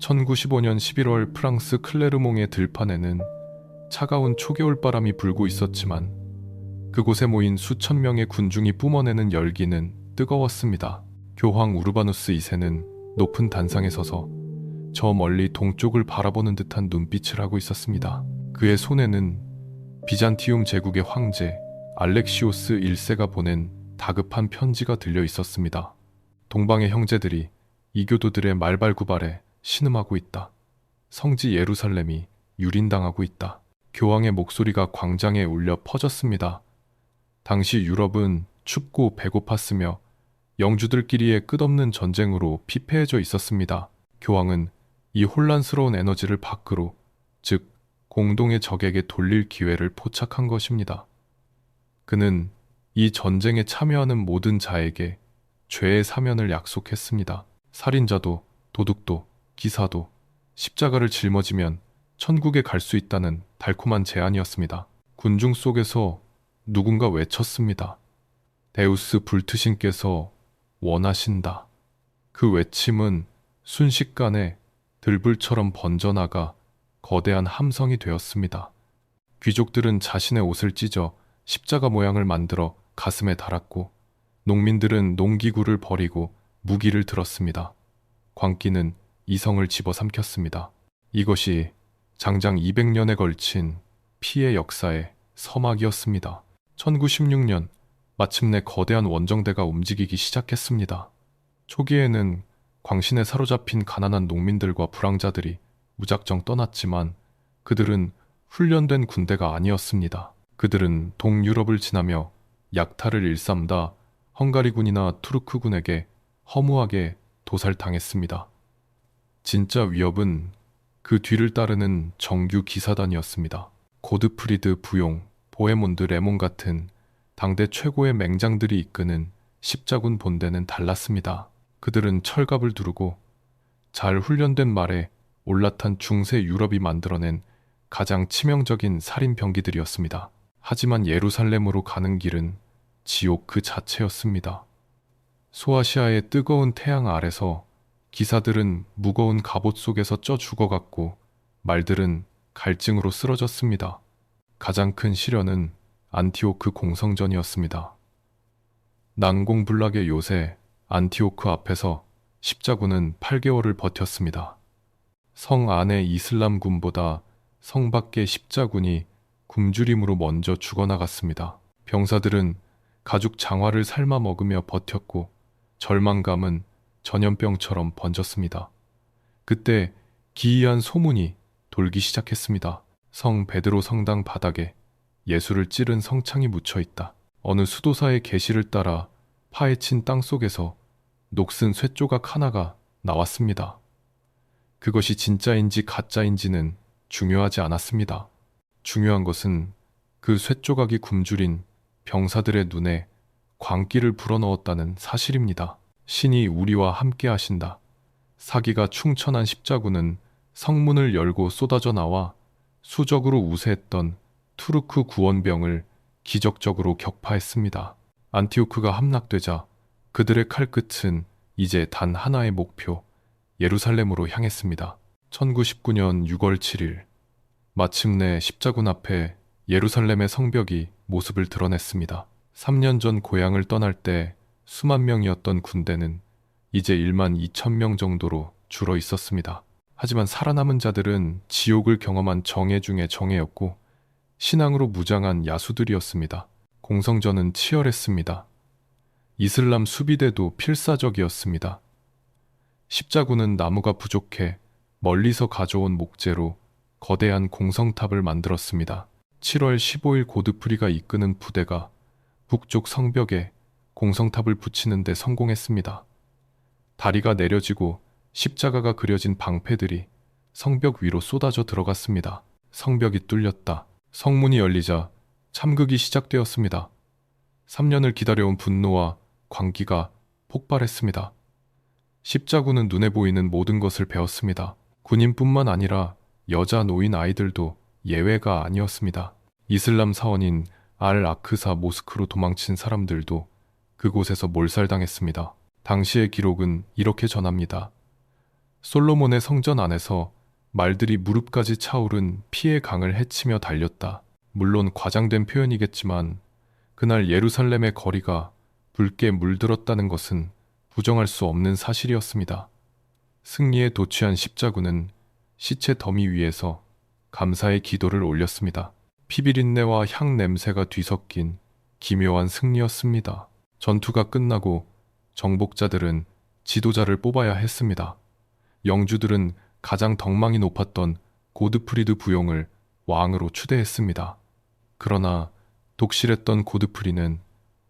1915년 11월 프랑스 클레르몽의 들판에는 차가운 초겨울바람이 불고 있었지만 그곳에 모인 수천 명의 군중이 뿜어내는 열기는 뜨거웠습니다. 교황 우르바누스 2세는 높은 단상에 서서 저 멀리 동쪽을 바라보는 듯한 눈빛을 하고 있었습니다. 그의 손에는 비잔티움 제국의 황제 알렉시오스 1세가 보낸 다급한 편지가 들려 있었습니다. 동방의 형제들이 이교도들의 말발구발에 신음하고 있다. 성지 예루살렘이 유린당하고 있다. 교황의 목소리가 광장에 울려 퍼졌습니다. 당시 유럽은 춥고 배고팠으며 영주들끼리의 끝없는 전쟁으로 피폐해져 있었습니다. 교황은 이 혼란스러운 에너지를 밖으로, 즉 공동의 적에게 돌릴 기회를 포착한 것입니다. 그는 이 전쟁에 참여하는 모든 자에게 죄의 사면을 약속했습니다. 살인자도, 도둑도, 기사도 십자가를 짊어지면 천국에 갈 수 있다는 달콤한 제안이었습니다. 군중 속에서 누군가 외쳤습니다. 데우스 불트신께서 원하신다. 그 외침은 순식간에 들불처럼 번져나가 거대한 함성이 되었습니다. 귀족들은 자신의 옷을 찢어 십자가 모양을 만들어 가슴에 달았고, 농민들은 농기구를 버리고 무기를 들었습니다. 광기는 이성을 집어삼켰습니다. 이것이 장장 200년에 걸친 피의 역사의 서막이었습니다. 1916년 마침내 거대한 원정대가 움직이기 시작했습니다. 초기에는 광신에 사로잡힌 가난한 농민들과 불황자들이 무작정 떠났지만 그들은 훈련된 군대가 아니었습니다. 그들은 동유럽을 지나며 약탈을 일삼다 헝가리군이나 투르크군에게 허무하게 도살당했습니다. 진짜 위협은 그 뒤를 따르는 정규 기사단이었습니다. 고드프리드 부용, 보헤몬드 레몬 같은 당대 최고의 맹장들이 이끄는 십자군 본대는 달랐습니다. 그들은 철갑을 두르고 잘 훈련된 말에 올라탄 중세 유럽이 만들어낸 가장 치명적인 살인 병기들이었습니다. 하지만 예루살렘으로 가는 길은 지옥 그 자체였습니다. 소아시아의 뜨거운 태양 아래서 기사들은 무거운 갑옷 속에서 쪄 죽어갔고 말들은 갈증으로 쓰러졌습니다. 가장 큰 시련은 안티오크 공성전이었습니다. 난공불락의 요새 안티오크 앞에서 십자군은 8개월을 버텼습니다. 성 안의 이슬람군보다 성 밖의 십자군이 굶주림으로 먼저 죽어나갔습니다. 병사들은 가죽 장화를 삶아 먹으며 버텼고 절망감은 전염병처럼 번졌습니다. 그때 기이한 소문이 돌기 시작했습니다. 성 베드로 성당 바닥에 예수를 찌른 성창이 묻혀 있다. 어느 수도사의 계시를 따라 파헤친 땅 속에서 녹슨 쇠조각 하나가 나왔습니다. 그것이 진짜인지 가짜인지는 중요하지 않았습니다. 중요한 것은 그 쇠조각이 굶주린 병사들의 눈에 광기를 불어넣었다는 사실입니다. 신이 우리와 함께 하신다. 사기가 충천한 십자군은 성문을 열고 쏟아져 나와 수적으로 우세했던 투르크 구원병을 기적적으로 격파했습니다. 안티오크가 함락되자 그들의 칼끝은 이제 단 하나의 목표, 예루살렘으로 향했습니다. 1919년 6월 7일, 마침내 십자군 앞에 예루살렘의 성벽이 모습을 드러냈습니다. 3년 전 고향을 떠날 때 수만 명이었던 군대는 이제 1만 2천 명 정도로 줄어 있었습니다. 하지만 살아남은 자들은 지옥을 경험한 정예 중의 정예였고 신앙으로 무장한 야수들이었습니다. 공성전은 치열했습니다. 이슬람 수비대도 필사적이었습니다. 십자군은 나무가 부족해 멀리서 가져온 목재로 거대한 공성탑을 만들었습니다. 7월 15일 고드프리가 이끄는 부대가 북쪽 성벽에 공성탑을 붙이는 데 성공했습니다. 다리가 내려지고 십자가가 그려진 방패들이 성벽 위로 쏟아져 들어갔습니다. 성벽이 뚫렸다. 성문이 열리자 참극이 시작되었습니다. 3년을 기다려온 분노와 광기가 폭발했습니다. 십자군은 눈에 보이는 모든 것을 배웠습니다. 군인뿐만 아니라 여자, 노인, 아이들도 예외가 아니었습니다. 이슬람 사원인 알 아크사 모스크로 도망친 사람들도 그곳에서 몰살당했습니다. 당시의 기록은 이렇게 전합니다. 솔로몬의 성전 안에서 말들이 무릎까지 차오른 피의 강을 헤치며 달렸다. 물론 과장된 표현이겠지만 그날 예루살렘의 거리가 붉게 물들었다는 것은 부정할 수 없는 사실이었습니다. 승리에 도취한 십자군은 시체 더미 위에서 감사의 기도를 올렸습니다. 피비린내와 향 냄새가 뒤섞인 기묘한 승리였습니다. 전투가 끝나고 정복자들은 지도자를 뽑아야 했습니다. 영주들은 가장 덕망이 높았던 고드프리드 부용을 왕으로 추대했습니다. 그러나 독실했던 고드프리는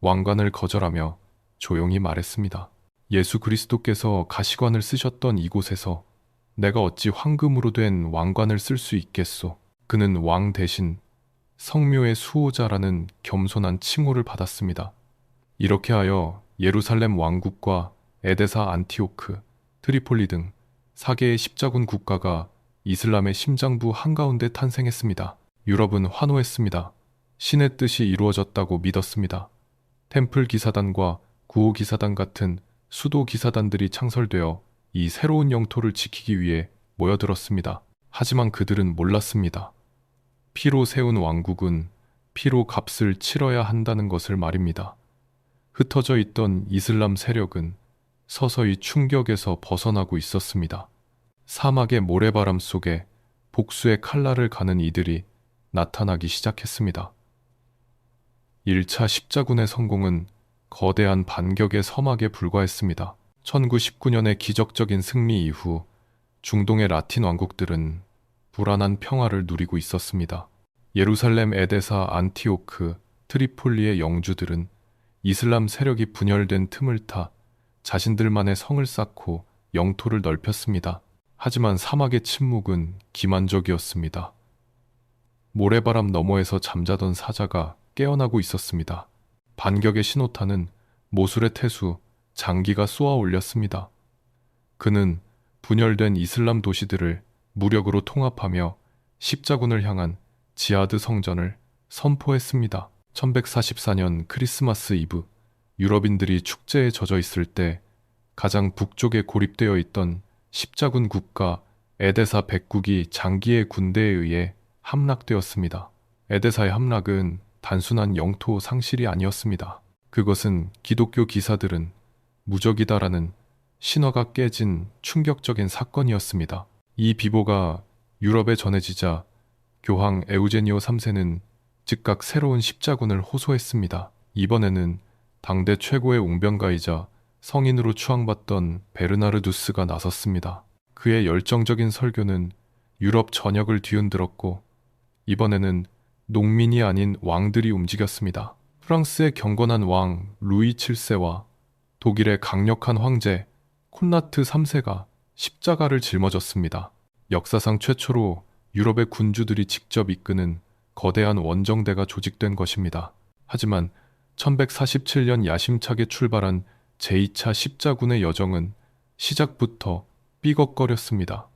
왕관을 거절하며 조용히 말했습니다. 예수 그리스도께서 가시관을 쓰셨던 이곳에서 내가 어찌 황금으로 된 왕관을 쓸 수 있겠소. 그는 왕 대신 성묘의 수호자라는 겸손한 칭호를 받았습니다. 이렇게 하여 예루살렘 왕국과 에데사 안티오크, 트리폴리 등 4개의 십자군 국가가 이슬람의 심장부 한가운데 탄생했습니다. 유럽은 환호했습니다. 신의 뜻이 이루어졌다고 믿었습니다. 템플 기사단과 구호 기사단 같은 수도 기사단들이 창설되어 이 새로운 영토를 지키기 위해 모여들었습니다. 하지만 그들은 몰랐습니다. 피로 세운 왕국은 피로 값을 치러야 한다는 것을 말입니다. 흩어져 있던 이슬람 세력은 서서히 충격에서 벗어나고 있었습니다. 사막의 모래바람 속에 복수의 칼날을 가는 이들이 나타나기 시작했습니다. 1차 십자군의 성공은 거대한 반격의 서막에 불과했습니다. 1919년의 기적적인 승리 이후 중동의 라틴 왕국들은 불안한 평화를 누리고 있었습니다. 예루살렘, 에데사, 안티오크, 트리폴리의 영주들은 이슬람 세력이 분열된 틈을 타 자신들만의 성을 쌓고 영토를 넓혔습니다. 하지만 사막의 침묵은 기만적이었습니다. 모래바람 너머에서 잠자던 사자가 깨어나고 있었습니다. 반격의 신호탄은 모술의 태수 장기가 쏘아 올렸습니다. 그는 분열된 이슬람 도시들을 무력으로 통합하며 십자군을 향한 지하드 성전을 선포했습니다. 1144년 크리스마스 이브, 유럽인들이 축제에 젖어 있을 때 가장 북쪽에 고립되어 있던 십자군 국가 에데사 백국이 장기의 군대에 의해 함락되었습니다. 에데사의 함락은 단순한 영토 상실이 아니었습니다. 그것은 기독교 기사들은 무적이다라는 신화가 깨진 충격적인 사건이었습니다. 이 비보가 유럽에 전해지자 교황 에우제니오 3세는 즉각 새로운 십자군을 호소했습니다. 이번에는 당대 최고의 웅변가이자 성인으로 추앙받던 베르나르두스가 나섰습니다. 그의 열정적인 설교는 유럽 전역을 뒤흔들었고 이번에는 농민이 아닌 왕들이 움직였습니다. 프랑스의 경건한 왕 루이 7세와 독일의 강력한 황제 콘라트 3세가 십자가를 짊어졌습니다. 역사상 최초로 유럽의 군주들이 직접 이끄는 거대한 원정대가 조직된 것입니다. 하지만 1147년 야심차게 출발한 제2차 십자군의 여정은 시작부터 삐걱거렸습니다.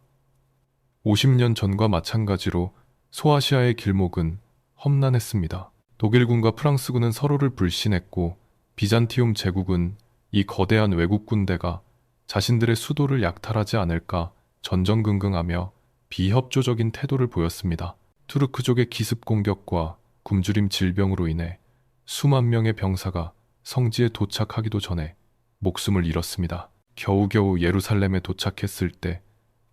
50년 전과 마찬가지로 소아시아의 길목은 험난했습니다. 독일군과 프랑스군은 서로를 불신했고 비잔티움 제국은 이 거대한 외국 군대가 자신들의 수도를 약탈하지 않을까 전전긍긍하며 비협조적인 태도를 보였습니다. 투르크족의 기습 공격과 굶주림 질병으로 인해 수만 명의 병사가 성지에 도착하기도 전에 목숨을 잃었습니다. 겨우겨우 예루살렘에 도착했을 때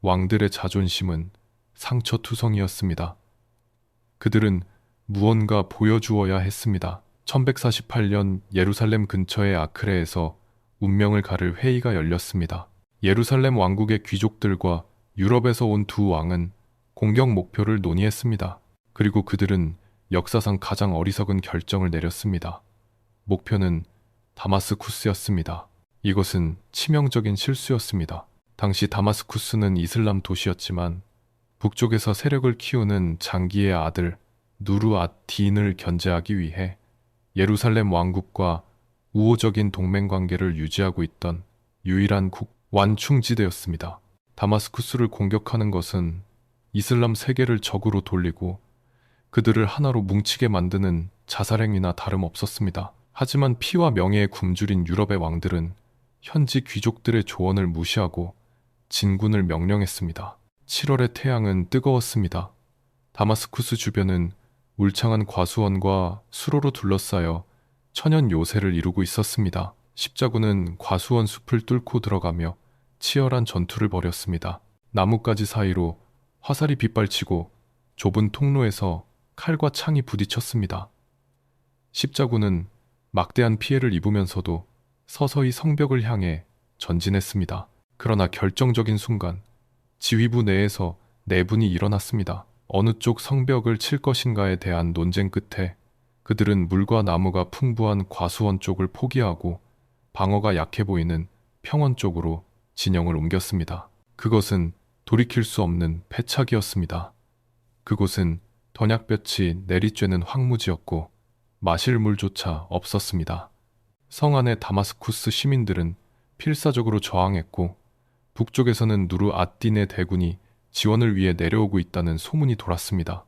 왕들의 자존심은 상처투성이었습니다. 그들은 무언가 보여주어야 했습니다. 1148년 예루살렘 근처의 아크레에서 운명을 가를 회의가 열렸습니다. 예루살렘 왕국의 귀족들과 유럽에서 온 두 왕은 공격 목표를 논의했습니다. 그리고 그들은 역사상 가장 어리석은 결정을 내렸습니다. 목표는 다마스쿠스였습니다. 이것은 치명적인 실수였습니다. 당시 다마스쿠스는 이슬람 도시였지만 북쪽에서 세력을 키우는 장기의 아들 누르 앗-딘을 견제하기 위해 예루살렘 왕국과 우호적인 동맹관계를 유지하고 있던 유일한 완충지대였습니다. 다마스쿠스를 공격하는 것은 이슬람 세계를 적으로 돌리고 그들을 하나로 뭉치게 만드는 자살행위나 다름없었습니다. 하지만 피와 명예에 굶주린 유럽의 왕들은 현지 귀족들의 조언을 무시하고 진군을 명령했습니다. 7월의 태양은 뜨거웠습니다. 다마스쿠스 주변은 울창한 과수원과 수로로 둘러싸여 천연 요새를 이루고 있었습니다. 십자군은 과수원 숲을 뚫고 들어가며 치열한 전투를 벌였습니다. 나뭇가지 사이로 화살이 빗발치고 좁은 통로에서 칼과 창이 부딪혔습니다. 십자군은 막대한 피해를 입으면서도 서서히 성벽을 향해 전진했습니다. 그러나 결정적인 순간 지휘부 내에서 내분이 일어났습니다. 어느 쪽 성벽을 칠 것인가에 대한 논쟁 끝에 그들은 물과 나무가 풍부한 과수원 쪽을 포기하고 방어가 약해 보이는 평원 쪽으로 진영을 옮겼습니다. 그것은 돌이킬 수 없는 패착이었습니다. 그곳은 던약볕이 내리쬐는 황무지였고 마실 물조차 없었습니다. 성 안의 다마스쿠스 시민들은 필사적으로 저항했고 북쪽에서는 누르 앗딘의 대군이 지원을 위해 내려오고 있다는 소문이 돌았습니다.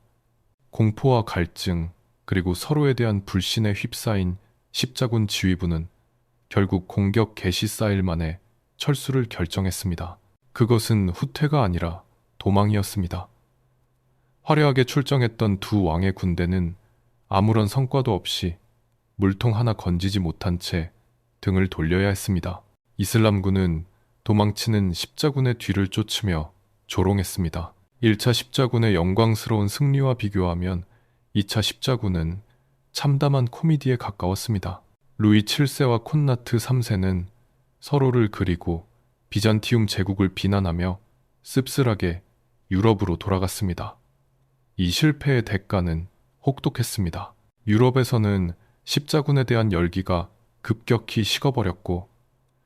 공포와 갈증 그리고 서로에 대한 불신에 휩싸인 십자군 지휘부는 결국 공격 개시 4일 만에 철수를 결정했습니다. 그것은 후퇴가 아니라 도망이었습니다. 화려하게 출정했던 두 왕의 군대는 아무런 성과도 없이 물통 하나 건지지 못한 채 등을 돌려야 했습니다. 이슬람군은 도망치는 십자군의 뒤를 쫓으며 조롱했습니다. 1차 십자군의 영광스러운 승리와 비교하면 2차 십자군은 참담한 코미디에 가까웠습니다. 루이 7세와 콘라트 3세는 서로를 그리고 비잔티움 제국을 비난하며 씁쓸하게 유럽으로 돌아갔습니다. 이 실패의 대가는 혹독했습니다. 유럽에서는 십자군에 대한 열기가 급격히 식어버렸고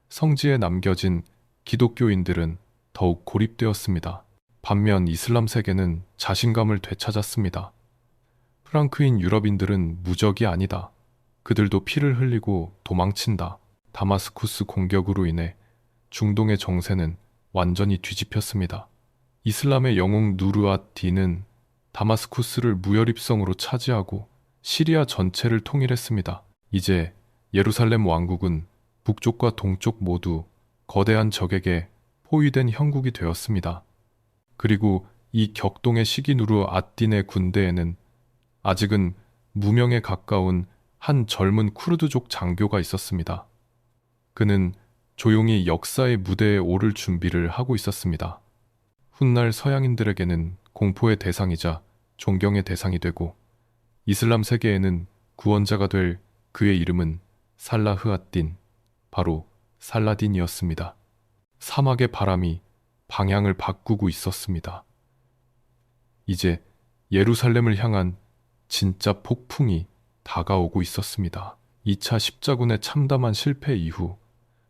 성지에 남겨진 기독교인들은 더욱 고립되었습니다. 반면 이슬람 세계는 자신감을 되찾았습니다. 프랑크인 유럽인들은 무적이 아니다. 그들도 피를 흘리고 도망친다. 다마스쿠스 공격으로 인해 중동의 정세는 완전히 뒤집혔습니다. 이슬람의 영웅 누르-앗-딘은 다마스쿠스를 무혈입성으로 차지하고 시리아 전체를 통일했습니다. 이제 예루살렘 왕국은 북쪽과 동쪽 모두 거대한 적에게 포위된 형국이 되었습니다. 그리고 이 격동의 시기 누르-앗-딘의 군대에는 아직은 무명에 가까운 한 젊은 쿠르드족 장교가 있었습니다. 그는 조용히 역사의 무대에 오를 준비를 하고 있었습니다. 훗날 서양인들에게는 공포의 대상이자 존경의 대상이 되고 이슬람 세계에는 구원자가 될 그의 이름은 살라흐-앗-딘, 바로 살라딘이었습니다. 사막의 바람이 방향을 바꾸고 있었습니다. 이제 예루살렘을 향한 진짜 폭풍이 다가오고 있었습니다. 2차 십자군의 참담한 실패 이후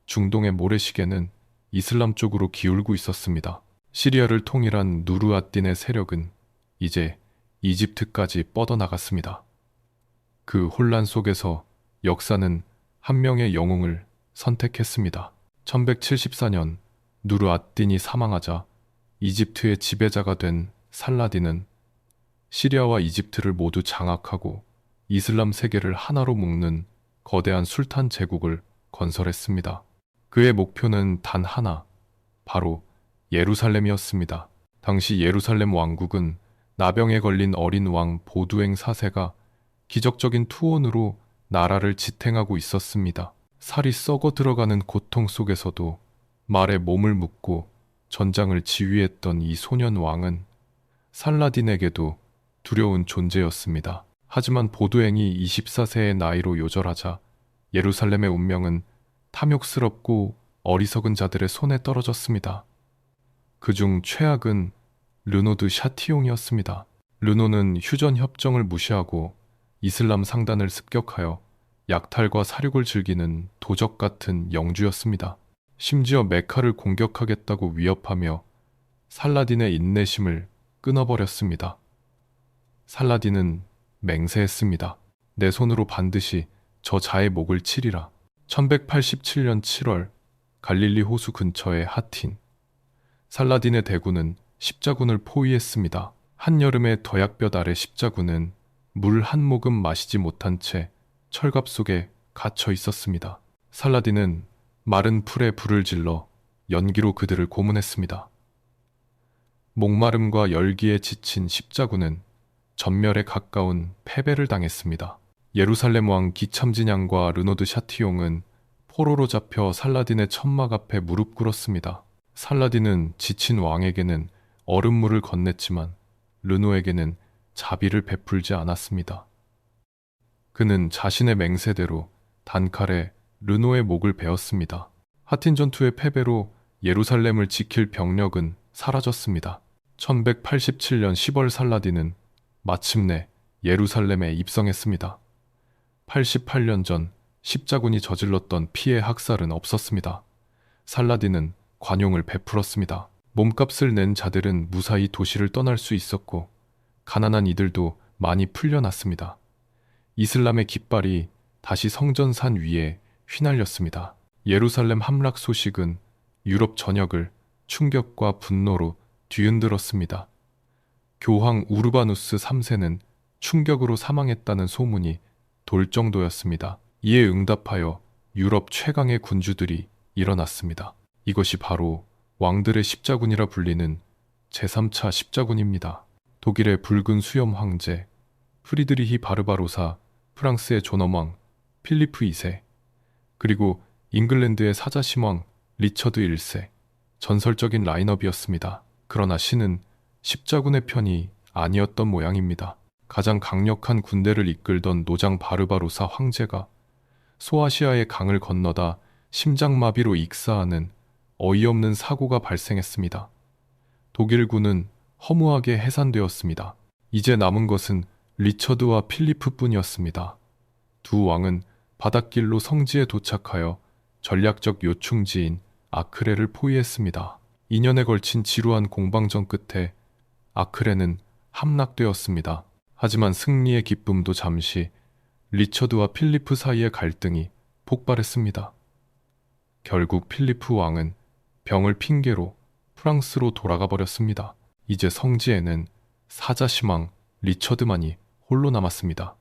중동의 모래시계는 이슬람 쪽으로 기울고 있었습니다. 시리아를 통일한 누르-앗-딘의 세력은 이제 이집트까지 뻗어나갔습니다. 그 혼란 속에서 역사는 한 명의 영웅을 선택했습니다. 1174년 누르-앗-딘이 사망하자 이집트의 지배자가 된 살라딘은 시리아와 이집트를 모두 장악하고 이슬람 세계를 하나로 묶는 거대한 술탄 제국을 건설했습니다. 그의 목표는 단 하나, 바로 예루살렘이었습니다. 당시 예루살렘 왕국은 나병에 걸린 어린 왕 보두행 4세가 기적적인 투혼으로 나라를 지탱하고 있었습니다. 살이 썩어 들어가는 고통 속에서도 말에 몸을 묻고 전장을 지휘했던 이 소년 왕은 살라딘에게도 두려운 존재였습니다. 하지만 보두행이 24세의 나이로 요절하자 예루살렘의 운명은 탐욕스럽고 어리석은 자들의 손에 떨어졌습니다. 그중 최악은 르노드 샤티용이었습니다. 르노는 휴전 협정을 무시하고 이슬람 상단을 습격하여 약탈과 살육을 즐기는 도적 같은 영주였습니다. 심지어 메카를 공격하겠다고 위협하며 살라딘의 인내심을 끊어버렸습니다. 살라딘은 맹세했습니다. 내 손으로 반드시 저 자의 목을 치리라. 1187년 7월 갈릴리 호수 근처의 하틴, 살라딘의 대군은 십자군을 포위했습니다. 한여름의 더약볕 아래 십자군은 물 한 모금 마시지 못한 채 철갑 속에 갇혀 있었습니다. 살라딘은 마른 풀에 불을 질러 연기로 그들을 고문했습니다. 목마름과 열기에 지친 십자군은 전멸에 가까운 패배를 당했습니다. 예루살렘 왕 기참진양과 르노드 샤티용은 포로로 잡혀 살라딘의 천막 앞에 무릎 꿇었습니다. 살라딘은 지친 왕에게는 얼음물을 건넸지만 르노에게는 자비를 베풀지 않았습니다. 그는 자신의 맹세대로 단칼에 르노의 목을 베었습니다. 하틴 전투의 패배로 예루살렘을 지킬 병력은 사라졌습니다. 1187년 10월 살라딘은 마침내 예루살렘에 입성했습니다. 88년 전 십자군이 저질렀던 피해 학살은 없었습니다. 살라딘은 관용을 베풀었습니다. 몸값을 낸 자들은 무사히 도시를 떠날 수 있었고 가난한 이들도 많이 풀려났습니다. 이슬람의 깃발이 다시 성전산 위에 휘날렸습니다. 예루살렘 함락 소식은 유럽 전역을 충격과 분노로 뒤흔들었습니다. 교황 우르바누스 3세는 충격으로 사망했다는 소문이 돌 정도였습니다. 이에 응답하여 유럽 최강의 군주들이 일어났습니다. 이것이 바로 왕들의 십자군이라 불리는 제3차 십자군입니다. 독일의 붉은 수염 황제, 프리드리히 바르바로사, 프랑스의 존엄왕, 필리프 2세, 그리고 잉글랜드의 사자심왕 리처드 1세, 전설적인 라인업이었습니다. 그러나 신은 십자군의 편이 아니었던 모양입니다. 가장 강력한 군대를 이끌던 노장 바르바로사 황제가 소아시아의 강을 건너다 심장마비로 익사하는 어이없는 사고가 발생했습니다. 독일군은 허무하게 해산되었습니다. 이제 남은 것은 리처드와 필리프뿐이었습니다. 두 왕은 바닷길로 성지에 도착하여 전략적 요충지인 아크레를 포위했습니다. 2년에 걸친 지루한 공방전 끝에 아크레는 함락되었습니다. 하지만 승리의 기쁨도 잠시 리처드와 필리프 사이의 갈등이 폭발했습니다. 결국 필리프 왕은 병을 핑계로 프랑스로 돌아가 버렸습니다. 이제 성지에는 사자시망 리처드만이 홀로 남았습니다.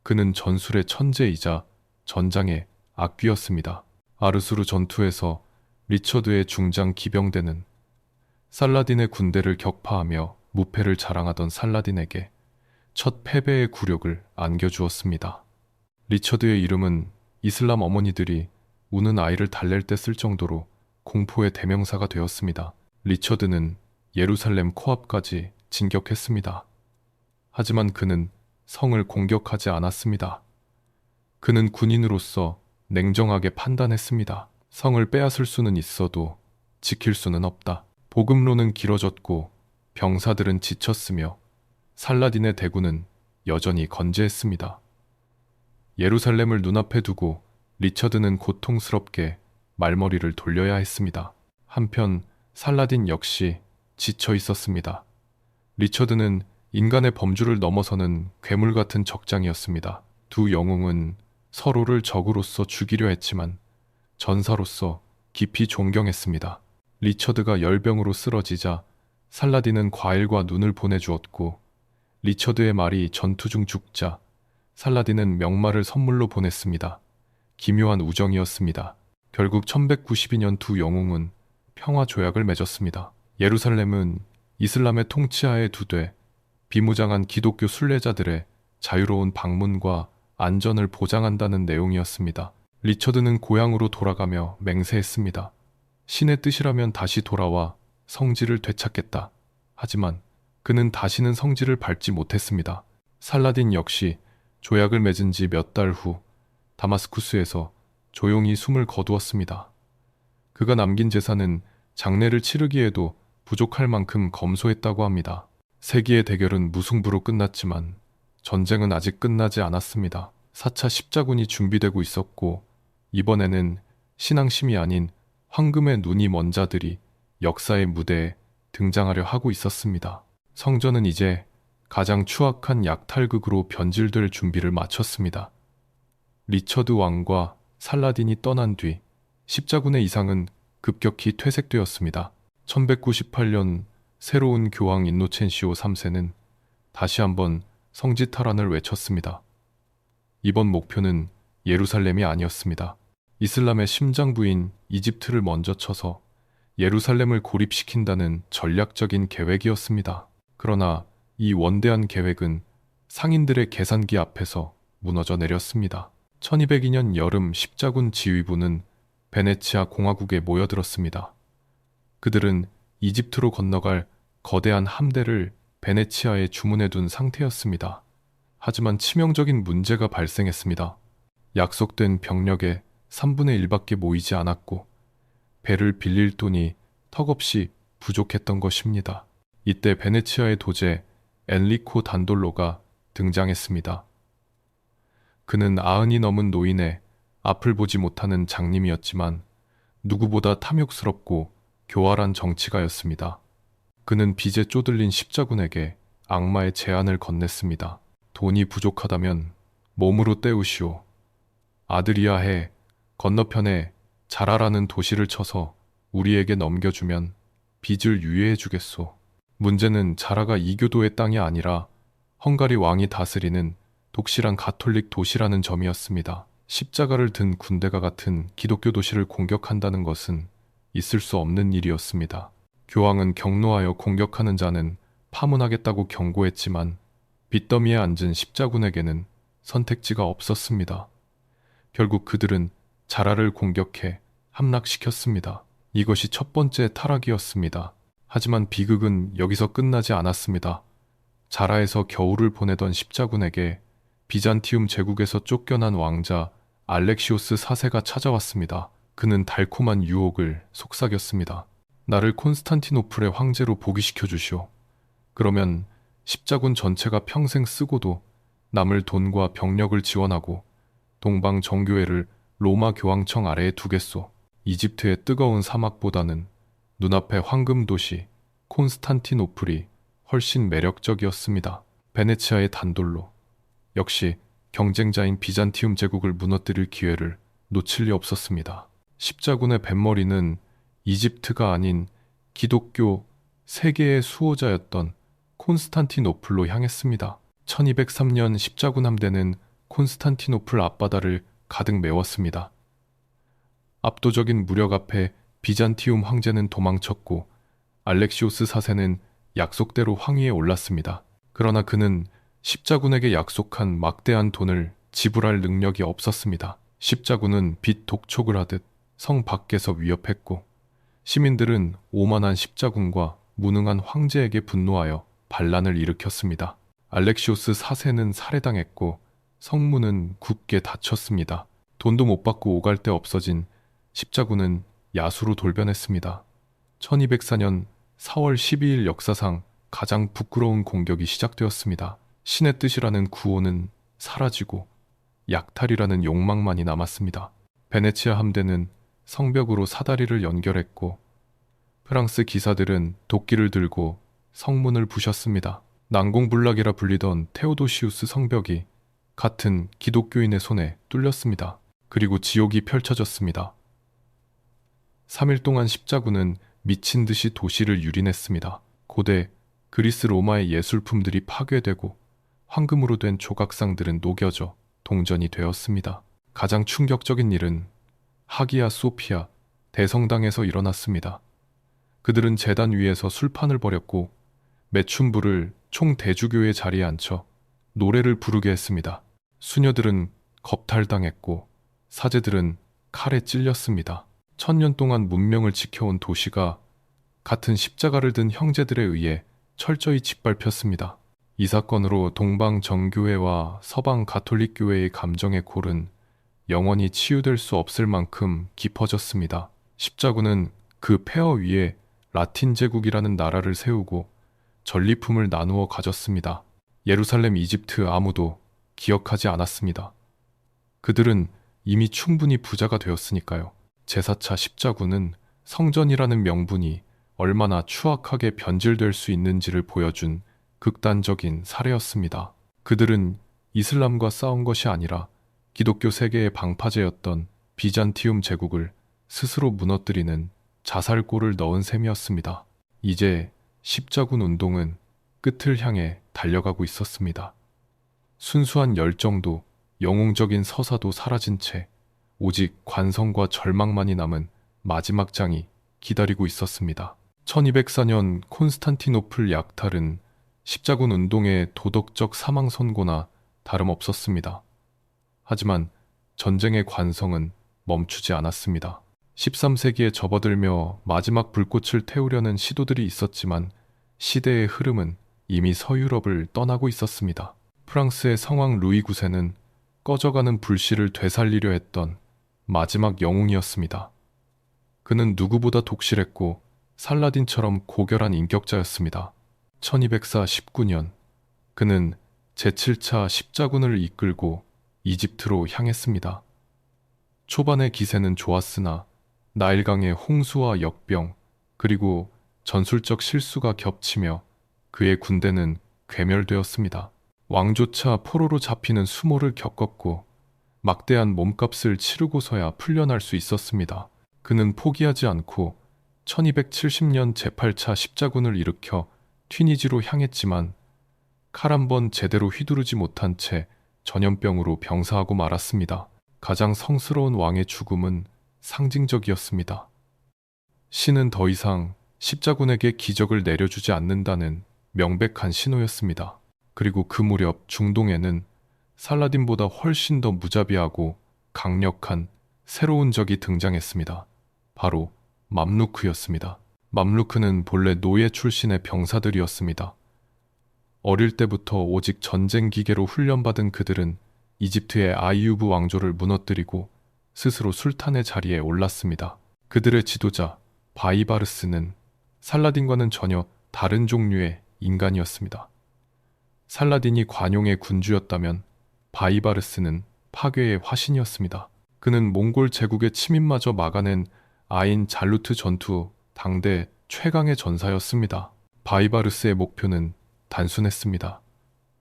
그는 전술의 천재이자 전장의 악귀였습니다. 아르수르 전투에서 리처드의 중장 기병대는 살라딘의 군대를 격파하며 무패를 자랑하던 살라딘에게 첫 패배의 굴욕을 안겨주었습니다. 리처드의 이름은 이슬람 어머니들이 우는 아이를 달랠 때 쓸 정도로 공포의 대명사가 되었습니다. 리처드는 예루살렘 코앞까지 진격했습니다. 하지만 그는 성을 공격하지 않았습니다. 그는 군인으로서 냉정하게 판단했습니다. 성을 빼앗을 수는 있어도 지킬 수는 없다. 보급로는 길어졌고 병사들은 지쳤으며 살라딘의 대군은 여전히 건재했습니다. 예루살렘을 눈앞에 두고 리처드는 고통스럽게 말머리를 돌려야 했습니다. 한편 살라딘 역시 지쳐 있었습니다. 리처드는 인간의 범주를 넘어서는 괴물 같은 적장이었습니다. 두 영웅은 서로를 적으로서 죽이려 했지만 전사로서 깊이 존경했습니다. 리처드가 열병으로 쓰러지자 살라딘은 과일과 눈을 보내주었고 리처드의 말이 전투 중 죽자 살라딘은 명마를 선물로 보냈습니다. 기묘한 우정이었습니다. 결국 1192년 두 영웅은 평화 조약을 맺었습니다. 예루살렘은 이슬람의 통치하에 두되 비무장한 기독교 순례자들의 자유로운 방문과 안전을 보장한다는 내용이었습니다. 리처드는 고향으로 돌아가며 맹세했습니다. 신의 뜻이라면 다시 돌아와 성지를 되찾겠다. 하지만 그는 다시는 성지를 밟지 못했습니다. 살라딘 역시 조약을 맺은 지 몇 달 후 다마스쿠스에서 조용히 숨을 거두었습니다. 그가 남긴 재산은 장례를 치르기에도 부족할 만큼 검소했다고 합니다. 세기의 대결은 무승부로 끝났지만 전쟁은 아직 끝나지 않았습니다. 4차 십자군이 준비되고 있었고 이번에는 신앙심이 아닌 황금의 눈이 먼 자들이 역사의 무대에 등장하려 하고 있었습니다. 성전은 이제 가장 추악한 약탈극으로 변질될 준비를 마쳤습니다. 리처드 왕과 살라딘이 떠난 뒤 십자군의 이상은 급격히 퇴색되었습니다. 1198년 새로운 교황 인노첸시오 3세는 다시 한번 성지 탈환을 외쳤습니다. 이번 목표는 예루살렘이 아니었습니다. 이슬람의 심장부인 이집트를 먼저 쳐서 예루살렘을 고립시킨다는 전략적인 계획이었습니다. 그러나 이 원대한 계획은 상인들의 계산기 앞에서 무너져 내렸습니다. 1202년 여름 십자군 지휘부는 베네치아 공화국에 모여들었습니다. 그들은 이집트로 건너갈 거대한 함대를 베네치아에 주문해둔 상태였습니다. 하지만 치명적인 문제가 발생했습니다. 약속된 병력의 3분의 1밖에 모이지 않았고 배를 빌릴 돈이 턱없이 부족했던 것입니다. 이때 베네치아의 도제 엔리코 단돌로가 등장했습니다. 그는 90이 넘은 노인의 앞을 보지 못하는 장님이었지만 누구보다 탐욕스럽고 교활한 정치가였습니다. 그는 빚에 쪼들린 십자군에게 악마의 제안을 건넸습니다. 돈이 부족하다면 몸으로 때우시오. 아드리아해 건너편에 자라라는 도시를 쳐서 우리에게 넘겨주면 빚을 유예해 주겠소. 문제는 자라가 이교도의 땅이 아니라 헝가리 왕이 다스리는 독실한 가톨릭 도시라는 점이었습니다. 십자가를 든 군대가 같은 기독교 도시를 공격한다는 것은 있을 수 없는 일이었습니다. 교황은 경노하여 공격하는 자는 파문하겠다고 경고했지만 빚더미에 앉은 십자군에게는 선택지가 없었습니다. 결국 그들은 자라를 공격해 함락시켰습니다. 이것이 첫 번째 타락이었습니다. 하지만 비극은 여기서 끝나지 않았습니다. 자라에서 겨울을 보내던 십자군에게 비잔티움 제국에서 쫓겨난 왕자 알렉시오스 4세가 찾아왔습니다. 그는 달콤한 유혹을 속삭였습니다. 나를 콘스탄티노플의 황제로 복위시켜 주시오. 그러면 십자군 전체가 평생 쓰고도 남을 돈과 병력을 지원하고 동방 정교회를 로마 교황청 아래에 두겠소. 이집트의 뜨거운 사막보다는 눈앞의 황금 도시 콘스탄티노플이 훨씬 매력적이었습니다. 베네치아의 단돌로 역시 경쟁자인 비잔티움 제국을 무너뜨릴 기회를 놓칠 리 없었습니다. 십자군의 뱃머리는 이집트가 아닌 기독교 세계의 수호자였던 콘스탄티노플로 향했습니다. 1203년 십자군 함대는 콘스탄티노플 앞바다를 가득 메웠습니다. 압도적인 무력 앞에 비잔티움 황제는 도망쳤고 알렉시오스 4세는 약속대로 황위에 올랐습니다. 그러나 그는 십자군에게 약속한 막대한 돈을 지불할 능력이 없었습니다. 십자군은 빚 독촉을 하듯 성 밖에서 위협했고 시민들은 오만한 십자군과 무능한 황제에게 분노하여 반란을 일으켰습니다. 알렉시오스 4세는 살해당했고 성문은 굳게 닫혔습니다. 돈도 못 받고 오갈 데 없어진 십자군은 야수로 돌변했습니다. 1204년 4월 12일 역사상 가장 부끄러운 공격이 시작되었습니다. 신의 뜻이라는 구호는 사라지고 약탈이라는 욕망만이 남았습니다. 베네치아 함대는 성벽으로 사다리를 연결했고 프랑스 기사들은 도끼를 들고 성문을 부셨습니다. 난공불락이라 불리던 테오도시우스 성벽이 같은 기독교인의 손에 뚫렸습니다. 그리고 지옥이 펼쳐졌습니다. 3일 동안 십자군은 미친 듯이 도시를 유린했습니다. 고대 그리스 로마의 예술품들이 파괴되고 황금으로 된 조각상들은 녹여져 동전이 되었습니다. 가장 충격적인 일은 하기야 소피아 대성당에서 일어났습니다. 그들은 제단 위에서 술판을 벌였고 매춘부를 총대주교의 자리에 앉혀 노래를 부르게 했습니다. 수녀들은 겁탈당했고 사제들은 칼에 찔렸습니다. 1000년 동안 문명을 지켜온 도시가 같은 십자가를 든 형제들에 의해 철저히 짓밟혔습니다. 이 사건으로 동방 정교회와 서방 가톨릭 교회의 감정의 골은 영원히 치유될 수 없을 만큼 깊어졌습니다. 십자군은 그 폐허 위에 라틴 제국이라는 나라를 세우고 전리품을 나누어 가졌습니다. 예루살렘, 이집트 아무도 기억하지 않았습니다. 그들은 이미 충분히 부자가 되었으니까요. 제4차 십자군은 성전이라는 명분이 얼마나 추악하게 변질될 수 있는지를 보여준 극단적인 사례였습니다. 그들은 이슬람과 싸운 것이 아니라 기독교 세계의 방파제였던 비잔티움 제국을 스스로 무너뜨리는 자살골을 넣은 셈이었습니다. 이제 십자군 운동은 끝을 향해 달려가고 있었습니다. 순수한 열정도 영웅적인 서사도 사라진 채 오직 관성과 절망만이 남은 마지막 장이 기다리고 있었습니다. 1204년 콘스탄티노플 약탈은 십자군 운동의 도덕적 사망 선고나 다름없었습니다. 하지만 전쟁의 관성은 멈추지 않았습니다. 13세기에 접어들며 마지막 불꽃을 태우려는 시도들이 있었지만 시대의 흐름은 이미 서유럽을 떠나고 있었습니다. 프랑스의 성왕 루이 9세는 꺼져가는 불씨를 되살리려 했던 마지막 영웅이었습니다. 그는 누구보다 독실했고 살라딘처럼 고결한 인격자였습니다. 1204 19년 그는 제7차 십자군을 이끌고 이집트로 향했습니다. 초반의 기세는 좋았으나 나일강의 홍수와 역병 그리고 전술적 실수가 겹치며 그의 군대는 괴멸되었습니다. 왕조차 포로로 잡히는 수모를 겪었고 막대한 몸값을 치르고서야 풀려날 수 있었습니다. 그는 포기하지 않고 1270년 제8차 십자군을 일으켜 튀니지로 향했지만 칼 한 번 제대로 휘두르지 못한 채 전염병으로 병사하고 말았습니다. 가장 성스러운 왕의 죽음은 상징적이었습니다. 신은 더 이상 십자군에게 기적을 내려주지 않는다는 명백한 신호였습니다. 그리고 그 무렵 중동에는 살라딘보다 훨씬 더 무자비하고 강력한 새로운 적이 등장했습니다. 바로 맘루크였습니다. 맘루크는 본래 노예 출신의 병사들이었습니다. 어릴 때부터 오직 전쟁 기계로 훈련받은 그들은 이집트의 아이유브 왕조를 무너뜨리고 스스로 술탄의 자리에 올랐습니다. 그들의 지도자 바이바르스는 살라딘과는 전혀 다른 종류의 인간이었습니다. 살라딘이 관용의 군주였다면 바이바르스는 파괴의 화신이었습니다. 그는 몽골 제국의 침입마저 막아낸 아인 잘루트 전투 당대 최강의 전사였습니다. 바이바르스의 목표는 단순했습니다.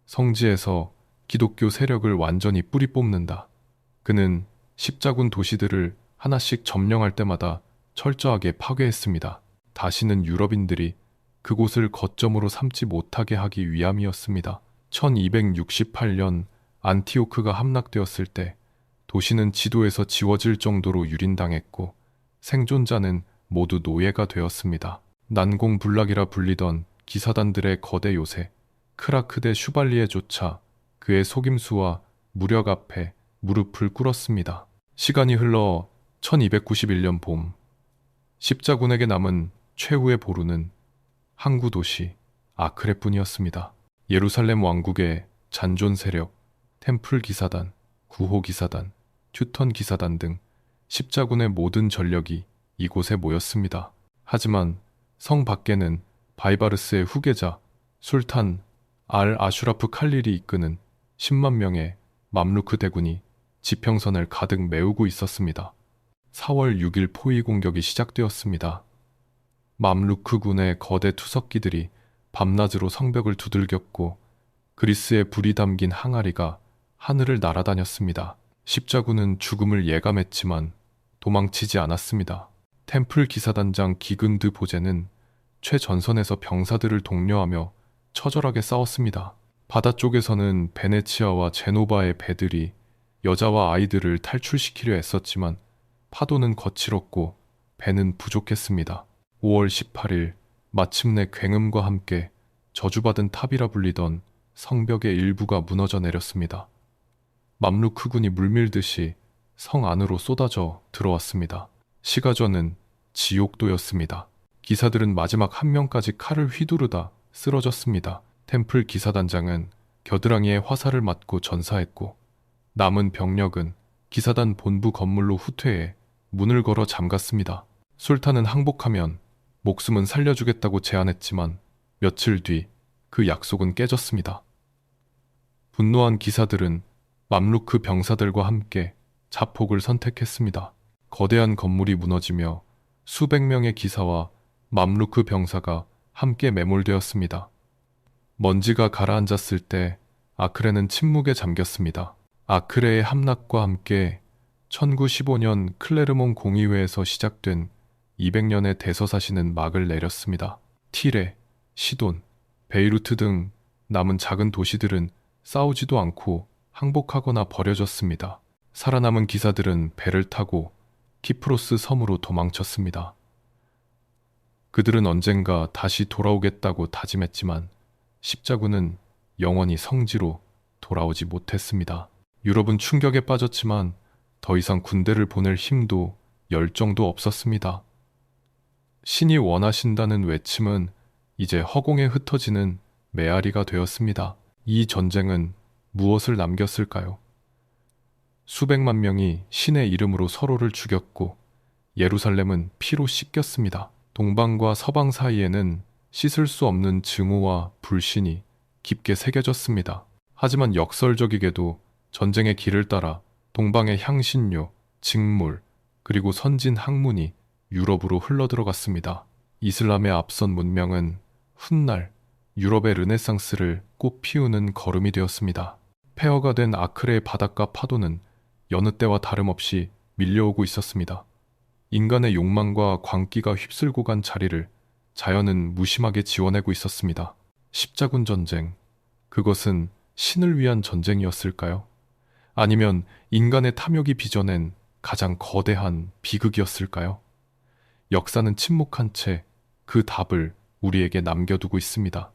성지에서 기독교 세력을 완전히 뿌리 뽑는다. 그는 십자군 도시들을 하나씩 점령할 때마다 철저하게 파괴했습니다. 다시는 유럽인들이 그곳을 거점으로 삼지 못하게 하기 위함이었습니다. 1268년 안티오크가 함락되었을 때 도시는 지도에서 지워질 정도로 유린당했고 생존자는 모두 노예가 되었습니다. 난공불락이라 불리던 기사단들의 거대 요새 크라크데 슈발리에조차 그의 속임수와 무력 앞에 무릎을 꿇었습니다. 시간이 흘러 1291년 봄 십자군에게 남은 최후의 보루는 항구 도시 아크레뿐이었습니다. 예루살렘 왕국의 잔존 세력, 템플 기사단, 구호 기사단, 튜턴 기사단 등 십자군의 모든 전력이 이곳에 모였습니다. 하지만 성 밖에는 바이바르스의 후계자 술탄 알 아슈라프 칼릴이 이끄는 10만 명의 맘루크 대군이 지평선을 가득 메우고 있었습니다. 4월 6일 포위 공격이 시작되었습니다. 맘루크군의 거대 투석기들이 밤낮으로 성벽을 두들겼고 그리스의 불이 담긴 항아리가 하늘을 날아다녔습니다. 십자군은 죽음을 예감했지만 도망치지 않았습니다. 템플 기사단장 기근드 보제는 최전선에서 병사들을 독려하며 처절하게 싸웠습니다. 바다 쪽에서는 베네치아와 제노바의 배들이 여자와 아이들을 탈출시키려 애썼지만 파도는 거칠었고 배는 부족했습니다. 5월 18일 마침내 굉음과 함께 저주받은 탑이라 불리던 성벽의 일부가 무너져 내렸습니다. 맘루크군이 물밀듯이 성 안으로 쏟아져 들어왔습니다. 시가전은 지옥도였습니다. 기사들은 마지막 한 명까지 칼을 휘두르다 쓰러졌습니다. 템플 기사단장은 겨드랑이에 화살을 맞고 전사했고 남은 병력은 기사단 본부 건물로 후퇴해 문을 걸어 잠갔습니다. 술탄은 항복하면 목숨은 살려주겠다고 제안했지만 며칠 뒤 그 약속은 깨졌습니다. 분노한 기사들은 맘루크 병사들과 함께 자폭을 선택했습니다. 거대한 건물이 무너지며 수백 명의 기사와 맘루크 병사가 함께 매몰되었습니다. 먼지가 가라앉았을 때 아크레는 침묵에 잠겼습니다. 아크레의 함락과 함께 1915년 클레르몬 공의회에서 시작된 200년의 대서사시는 막을 내렸습니다. 티레, 시돈, 베이루트 등 남은 작은 도시들은 싸우지도 않고 항복하거나 버려졌습니다. 살아남은 기사들은 배를 타고 키프로스 섬으로 도망쳤습니다. 그들은 언젠가 다시 돌아오겠다고 다짐했지만 십자군은 영원히 성지로 돌아오지 못했습니다. 유럽은 충격에 빠졌지만 더 이상 군대를 보낼 힘도 열정도 없었습니다. 신이 원하신다는 외침은 이제 허공에 흩어지는 메아리가 되었습니다. 이 전쟁은 무엇을 남겼을까요? 수백만 명이 신의 이름으로 서로를 죽였고 예루살렘은 피로 씻겼습니다. 동방과 서방 사이에는 씻을 수 없는 증오와 불신이 깊게 새겨졌습니다. 하지만 역설적이게도 전쟁의 길을 따라 동방의 향신료, 직물, 그리고 선진 학문이 유럽으로 흘러들어갔습니다. 이슬람의 앞선 문명은 훗날 유럽의 르네상스를 꽃피우는 걸음이 되었습니다. 폐허가 된 아크레의 바닷가 파도는 여느 때와 다름없이 밀려오고 있었습니다. 인간의 욕망과 광기가 휩쓸고 간 자리를 자연은 무심하게 지워내고 있었습니다. 십자군 전쟁, 그것은 신을 위한 전쟁이었을까요? 아니면 인간의 탐욕이 빚어낸 가장 거대한 비극이었을까요? 역사는 침묵한 채 그 답을 우리에게 남겨두고 있습니다.